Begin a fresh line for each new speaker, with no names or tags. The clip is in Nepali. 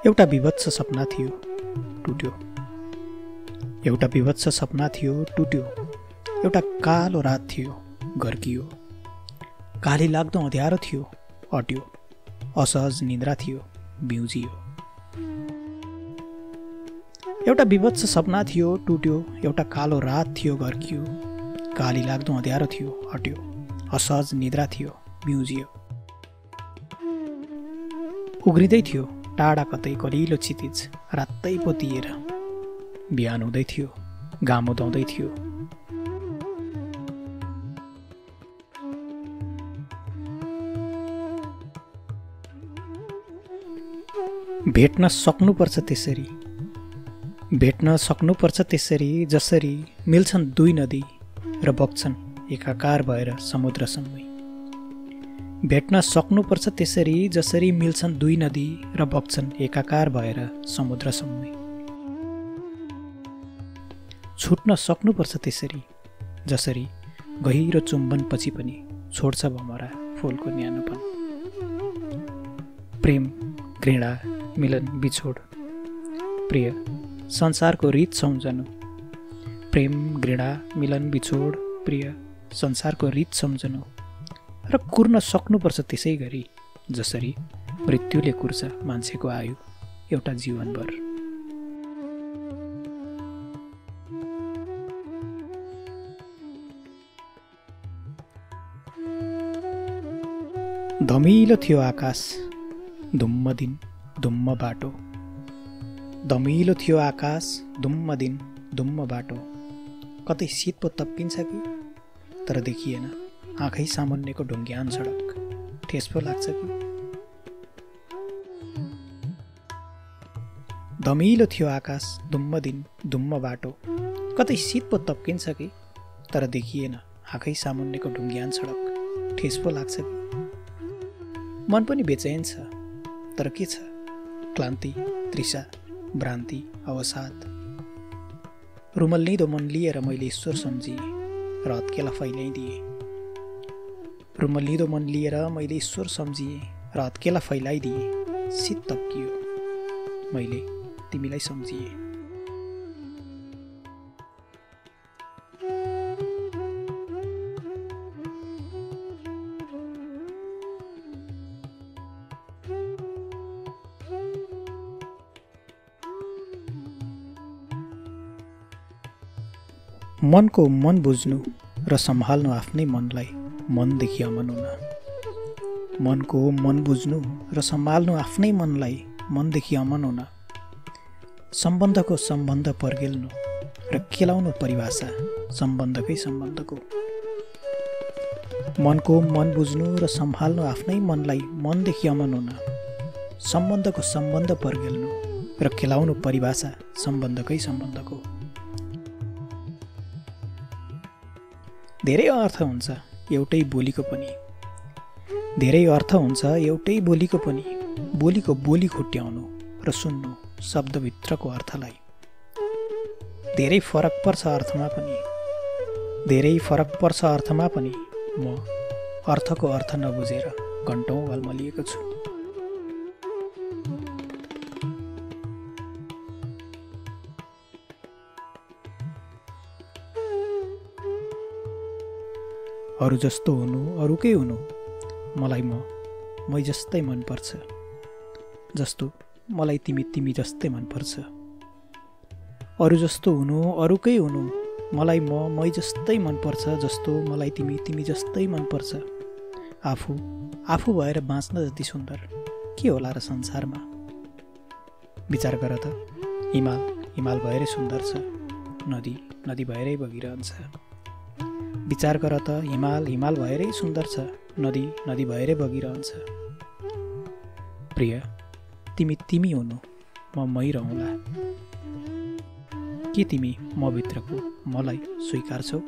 एउटा विभत्स सपना थियो, टुट्यो। एउटा विभत्स सपना थियो, टुट्यो। एउटा कालो रात थियो, घर्कियो। काली लाग्दो अँध्यारो थियो, अट्यो। असहज निद्रा थियो, बिउजियो। एउटा विभत्स सपना थियो, टुट्यो। एउटा कालो रात थियो, घर्कियो। काली लाग्दो अँध्यारो थियो, अट्यो। असहज निद्रा थियो, बिउजियो। उग्रिँदै थियो टाढा कतै कलिलो क्षितिज, रातै पोतिएर। बिहान हुँदै थियो, घाम उदाउँदै थियो। भेट्न सक्नुपर्छ त्यसरी, भेट्न सक्नुपर्छ त्यसरी, जसरी मिल्छन् दुई नदी र बग्छन् एकाकार भएर समुद्रसम्मै। भेट्न सक्नुपर्छ त्यसरी, जसरी मिल्छन् दुई नदी र बग्छन् एकाकार भएर समुद्रसम्मै। छुट्न सक्नुपर्छ त्यसरी, जसरी गहिरो चुम्बनपछि पनि छोड्छ भमरा फुलको न्यानोपन। प्रेम, घृणा, मिलन, बिछोड, प्रिय, संसारको रीत सम्झनु। प्रेम, घृणा, मिलन, बिछोड, प्रिय, संसारको रीत सम्झनु। र कुर्न सक्नुपर्छ त्यसै गरी, जसरी मृत्युले कुर्छ मान्छेको आयु एउटा जीवनभर। धमिलो थियो आकाश, धुम्म दिन, धुम्म बाटो। धमिलो थियो आकाश, धुम्म दिन, धुम्म बाटो। कतै शीत पो तप्पिन्छ कि, तर देखिएन आँखै सामुन्नेको ढुङ्ग्यान सडक। ठेस पो लाग्छ कि। धमिलो थियो आकाश, धुम्म दिन, धुम्म बाटो। कतै शीत पो तप्किन्छ कि, तर देखिएन आँखै सामुन्नेको ढुङ्ग्यान सडक। ठेस पो लाग्छ कि। मन पनि बेचैन छ, तर के छ? क्लान्ति, तृषा, भ्रान्ति, अवसाद। रुमल्लिँदो मन लिएर मैले ईश्वर सम्झिएँ र हत्केला फैलाइदिएँ। रुमल्लिँदो मन लिएर मैले ईश्वर सम्झिएँ र हत्केला फैलाइदिएँ। शीत तप्कियो, मैले तिमीलाई सम्झिएँ। मनको मन बुझ्नु र सम्हाल्नु आफ्नै मनलाई मनदेखि अमन हुन। मनको मन बुझ्नु र सम्हाल्नु आफ्नै मनलाई मनदेखि अमन हुन। सम्बन्धको सम्बन्ध पर्गेल्नु र केलाउनु परिभाषा सम्बन्धकै सम्बन्धको। मनको मन बुझ्नु र सम्हाल्नु आफ्नै मनलाई मनदेखि अमन हुन। सम्बन्धको सम्बन्ध पर्गेल्नु र केलाउनु परिभाषा सम्बन्धकै सम्बन्धको। धेरै अर्थ हुन्छ एउटै बोलीको पनि, धेरै अर्थ हुन्छ एउटै बोलीको पनि। बोलीको बोली खुट्याउनु र सुन्नु शब्दभित्रको अर्थलाई। धेरै फरक पर्छ अर्थमा पनि, धेरै फरक पर्छ अर्थमा पनि। म अर्थको अर्थ नबुझेर घन्टौँ अलमलिएको छु। अरू जस्तो हुनु, अरूकै हुनु, मलाई मै जस्तै मनपर्छ। जस्तो मलाई तिमी तिमी जस्तै मनपर्छ। अरू जस्तो हुनु, अरूकै हुनु, मलाई मै जस्तै मनपर्छ। जस्तो मलाई तिमी तिमी जस्तै मनपर्छ। आफू भएर बाँच्न जति सुन्दर के होला र संसारमा? विचार गर त, हिमाल भएरै सुन्दर छ, नदी भएरै बगिरहन्छ। विचार गर त, हिमाल भएरै सुन्दर छ, नदी भएरै बगिरहन्छ। प्रिय, तिमी हुनु, मै रहँला। के तिमी म भित्रको मलाई स्वीकार्छौ?